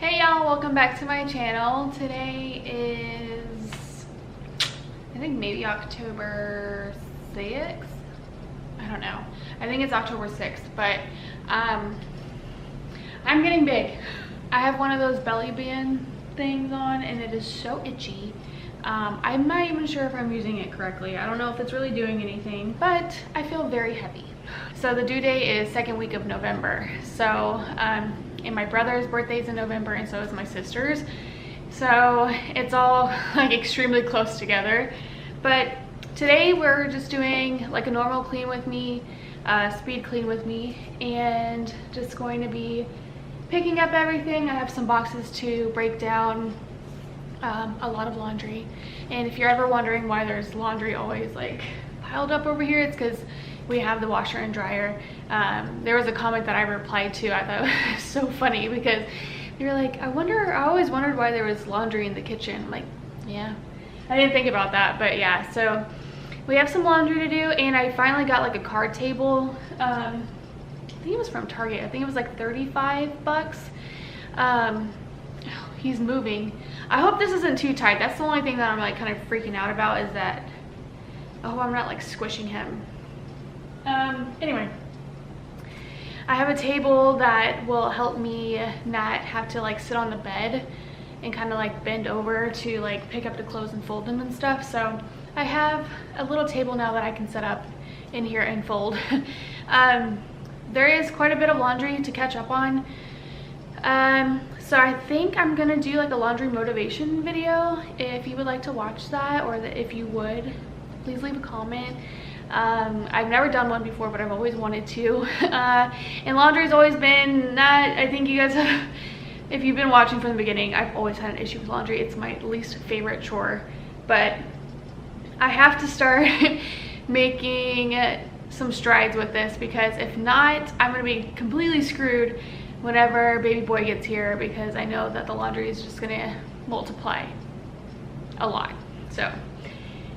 Hey y'all, welcome back to my channel. Today is, I think maybe October 6th? I don't know. I think it's October 6th, but I'm getting big. I have one of those belly band things on and it is so itchy. I'm not even sure if I'm using it correctly. I don't know if it's really doing anything, but I feel very heavy. So the due date is second week of November. So, and my brother's birthday is in November and so is my sister's. So it's all like extremely close together. But today we're just doing like a normal clean with me, speed clean with me, and just going to be picking up everything. I have some boxes to break down, a lot of laundry. And if you're ever wondering why there's laundry always like piled up over here, it's because we have the washer and dryer. There was a comment that I replied to. I thought it was so funny because they were like, I always wondered why there was laundry in the kitchen. I'm like, yeah, I didn't think about that, but yeah. So we have some laundry to do, and I finally got like a card table. I think it was from Target. I think it was like 35 bucks. He's moving. I hope this isn't too tight. That's the only thing that I'm like kind of freaking out about, is that I hope I'm not like squishing him. Anyway, I have a table that will help me not have to like sit on the bed and kind of like bend over to like pick up the clothes and fold them and stuff. So I have a little table now that I can set up in here and fold. There is quite a bit of laundry to catch up on. So I think I'm gonna do like a laundry motivation video. If you would like to watch that, or that if you would, please leave a comment. I've never done one before, but I've always wanted to. And laundry's always been that, I think you guys have, if you've been watching from the beginning, I've always had an issue with laundry. It's my least favorite chore, but I have to start making some strides with this, because if not, I'm gonna be completely screwed whenever baby boy gets here, because I know that the laundry is just gonna multiply a lot. So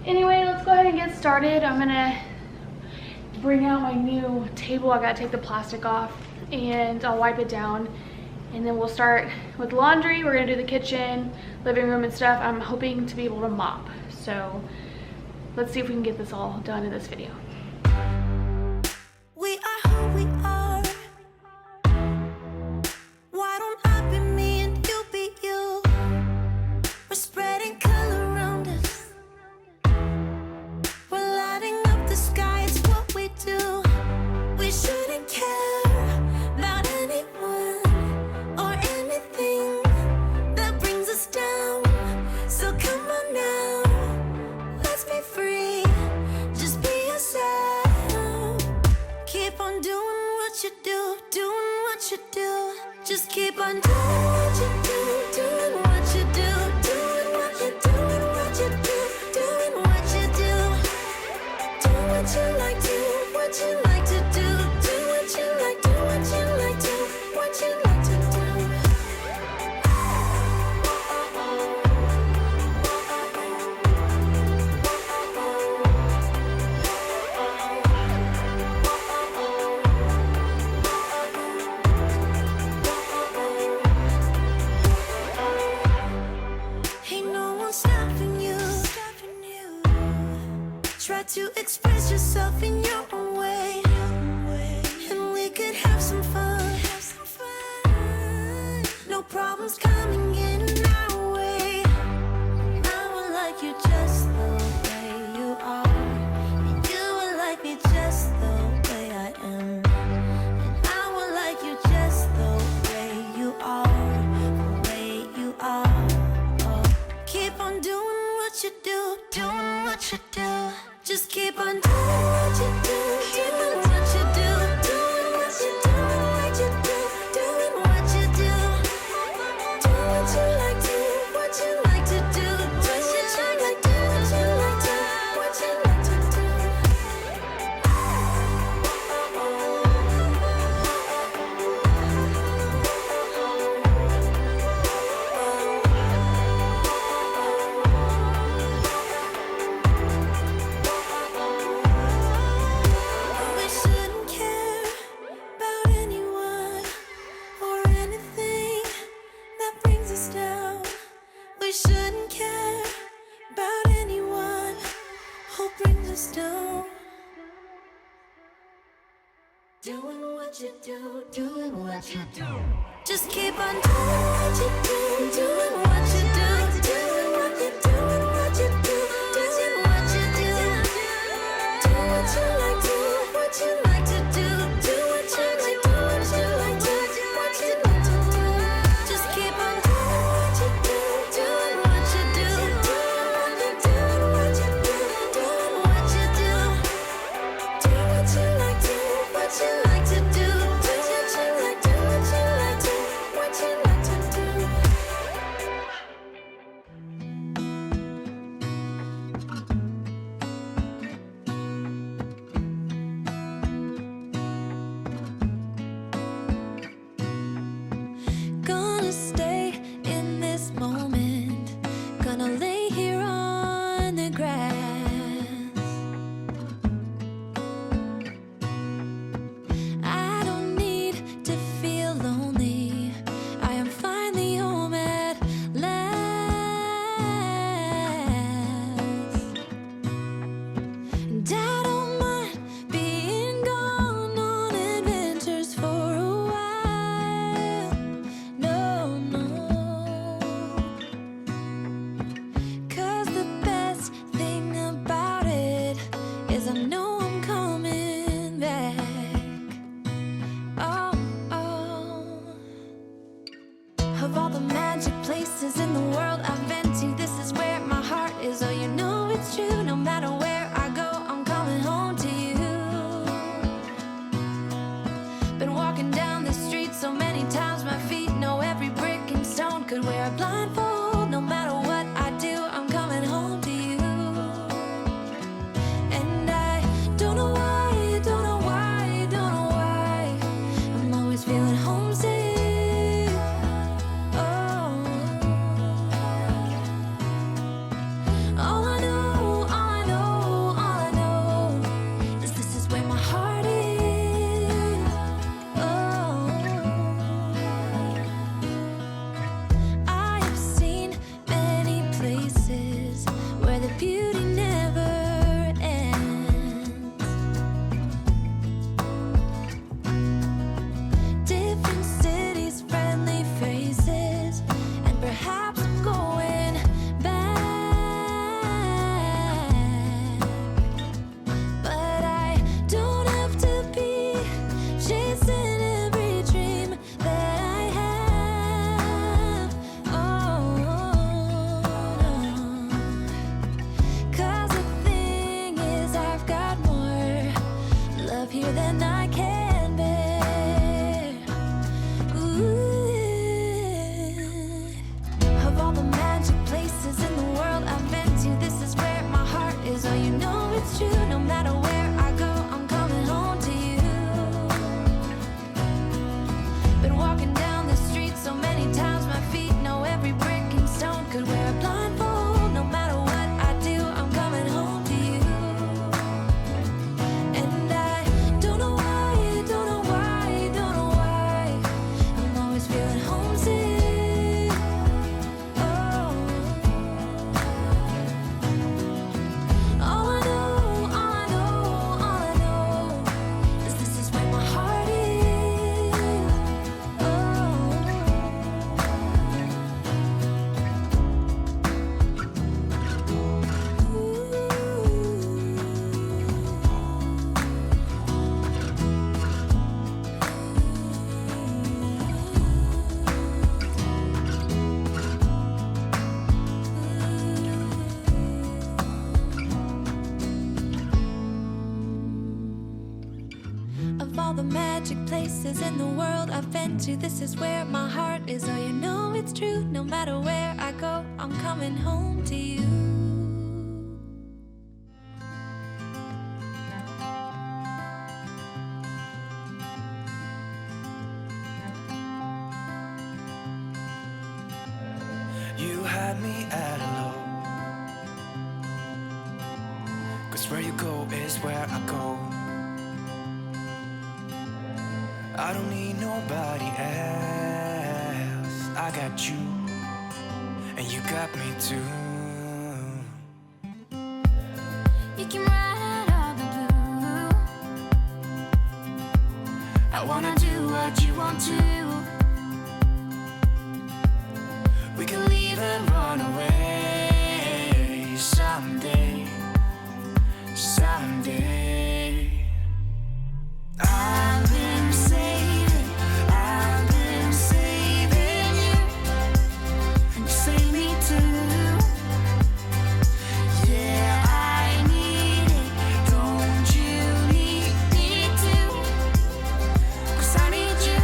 anyway, let's go ahead and get started. I'm gonna bring out my new table. I gotta take the plastic off and I'll wipe it down, and then we'll start with laundry. We're gonna do the kitchen, living room and stuff. I'm hoping to be able to mop. So let's see if we can get this all done in this video. We are who we are. Why don't I be me and you be you? We're spreading color around us. We're lighting up the sky, it's what we do. We shouldn't care about anyone or anything that brings us down. So come on now, let's be free. Just be yourself. Keep on doing what you do, doing what you do. Just keep on doing what you do, doing what you do, doing what you do, doing what you do, doing what you do. Do what you like, do what you like to do, do what you like, do what you like, do what you like to do. Ain't no one stopping you. Try to express yourself in your own way. doing what you do, doing what you do. Just keep on doing what you do, doing what you do, doing what you do, what you do, doing what you do. Do what you like, do what you like to do, do what you like, do what you like, do what you like to do. Just keep on doing what you do, doing what you do, doing what you do, what you do, doing what you do. Do what you like, do what you like to do, do what you like, do what you like, do what you like to do. Gonna stay in this moment, gonna lay here on the grass. I don't need to feel lonely, I am finally home at last. And I don't mind being gone on adventures for a while. No, no. 'Cause the best thing about it is I know I'm coming back. Oh, oh. Of all the magic places in the world I've been to, this is where my heart is. Oh, you know it's true. No matter where I go, I'm coming home to you. Been walking down the street so many times, my feet know every brick and stone. Could wear a blindfold. No matter what I do, I'm coming home to you. And I don't know why, don't know why, don't know why I'm always feeling homesick. Oh, all I know, all I know, all I know is this is where my heart is. Oh, I have seen many places where the beauty never ends. Different cities, friendly faces, and perhaps I'm going back. But I don't have to be chasing every dream that I have. Oh, no. 'Cause the thing is, I've got more love here than I can bear. Ooh. Of all the magic places in the world I've been to, this is where my heart is. Oh, you know it's true. No matter where I go, I'm coming home to you. Been walking down the street so many times, my feet know every brick and stone. Could wear a blindfold. No matter what I do, I'm coming home to you. And I don't know why, don't know why, don't know why I'm always feeling homesick. Oh, all I know, all I know, all I know is this is where my heart is. Oh, of all the magic places in the world I've been to, this is where my heart is. Oh, you know it's true. No matter where I go, I'm coming home to you. You had me at a low, 'cause where you go is where I go. I don't need nobody else. I got you, and you got me too. You can ride all the blue. I wanna do what you want to. We can leave and run away someday, someday. I've been saving you, and you save me too. Yeah, I need it, don't you need me too? 'Cause I need you.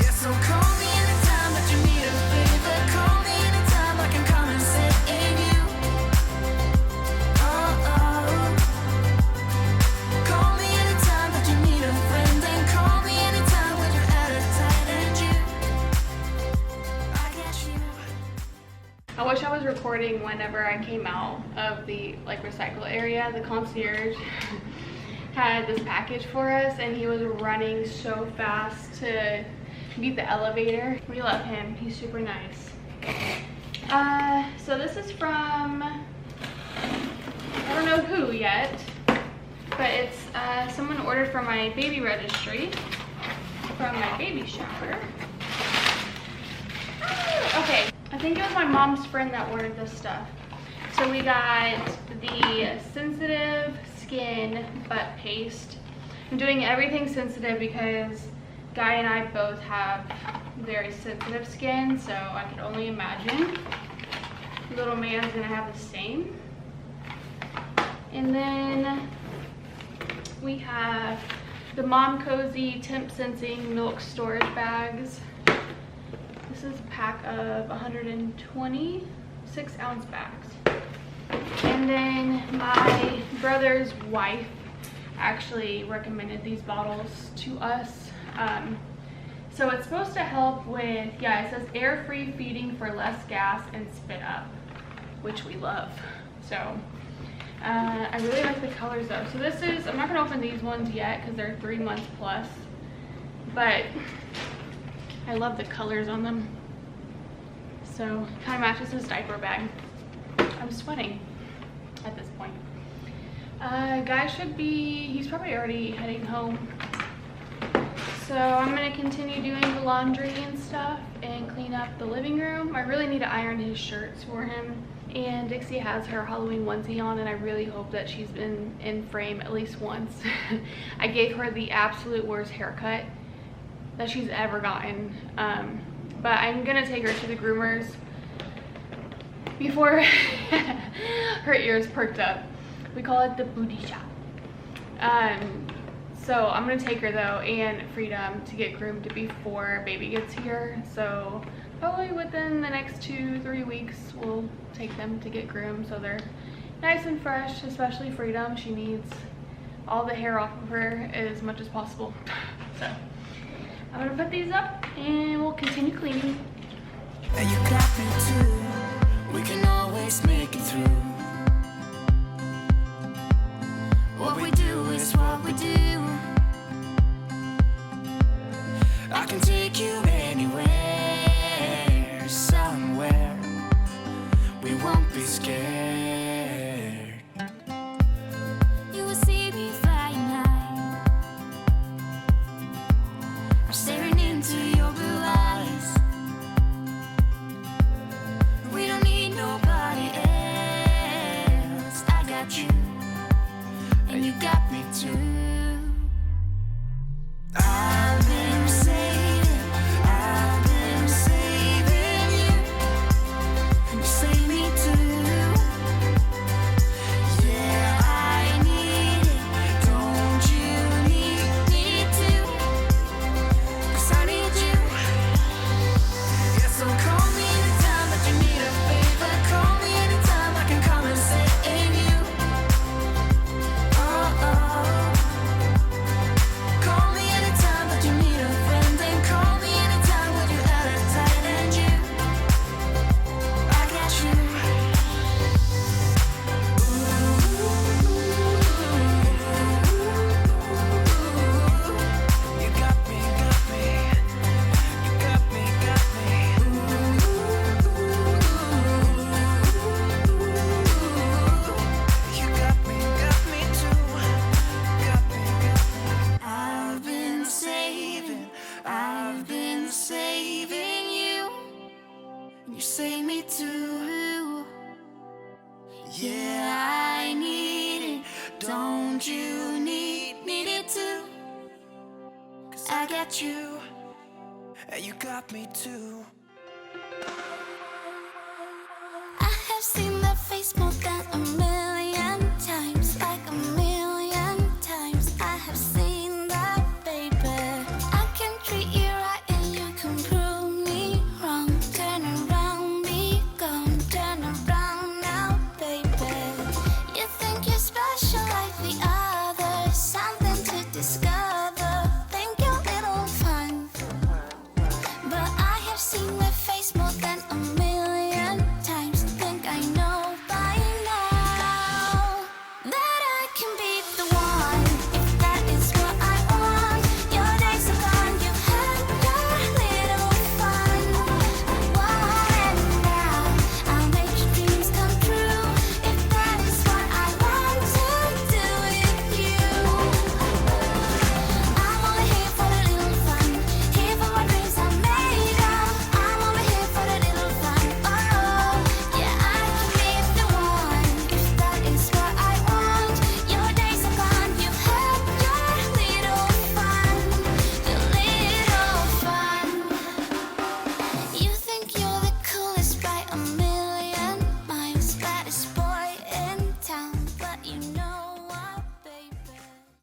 Yeah, so call me anytime that you need a favor. Call me anytime I can come and save you. Oh, oh. Call me anytime that you need a friend. And call me anytime when you're at a tight end. I got you. I wish I was recording whenever I came out of the like recycle area. The concierge had this package for us and he was running so fast to beat the elevator. We love him, he's super nice. So this is from, I don't know who yet, but it's someone ordered from my baby registry from my baby shower. Okay, I think it was my mom's friend that ordered this stuff. So we got the sensitive skin butt paste. I'm doing everything sensitive because Guy and I both have very sensitive skin, so I could only imagine little man's gonna have the same. And then we have the Mom Cozy Temp Sensing Milk Storage Bags. This is a pack of 120 6-ounce bags. And then my brother's wife actually recommended these bottles to us. So it's supposed to help with, yeah, it says air-free feeding for less gas and spit up, which we love. So I really like the colors though. So this is, I'm not gonna open these ones yet because they're 3 months plus, but I love the colors on them. So kind of matches his diaper bag. I'm sweating at this point. Guy should be, he's probably already heading home. So I'm gonna continue doing the laundry and stuff and clean up the living room. I really need to iron his shirts for him. And Dixie has her Halloween onesie on and I really hope that she's been in frame at least once. I gave her the absolute worst haircut that she's ever gotten. But I'm gonna take her to the groomers before her ears perked up. We call it the booty shop. So I'm gonna take her though and Freedom to get groomed before baby gets here. So probably within the next 2-3 weeks we'll take them to get groomed so they're nice and fresh, especially Freedom. She needs all the hair off of her as much as possible. So I'm gonna put these up and we'll continue cleaning. And you got me too. We can always make it through. What we do is what we do. I can take you anywhere, somewhere. We won't be scared. You will see me flying high. I'm staring into your blue eyes. We don't need nobody else. I got you, and you got me too. I've been saving you, and you save me too. Yeah, I need it, don't you need me too? it too. Yeah, I need it. Don't you need it too? 'Cause I got you, and you got me too. I have seen that face more than a million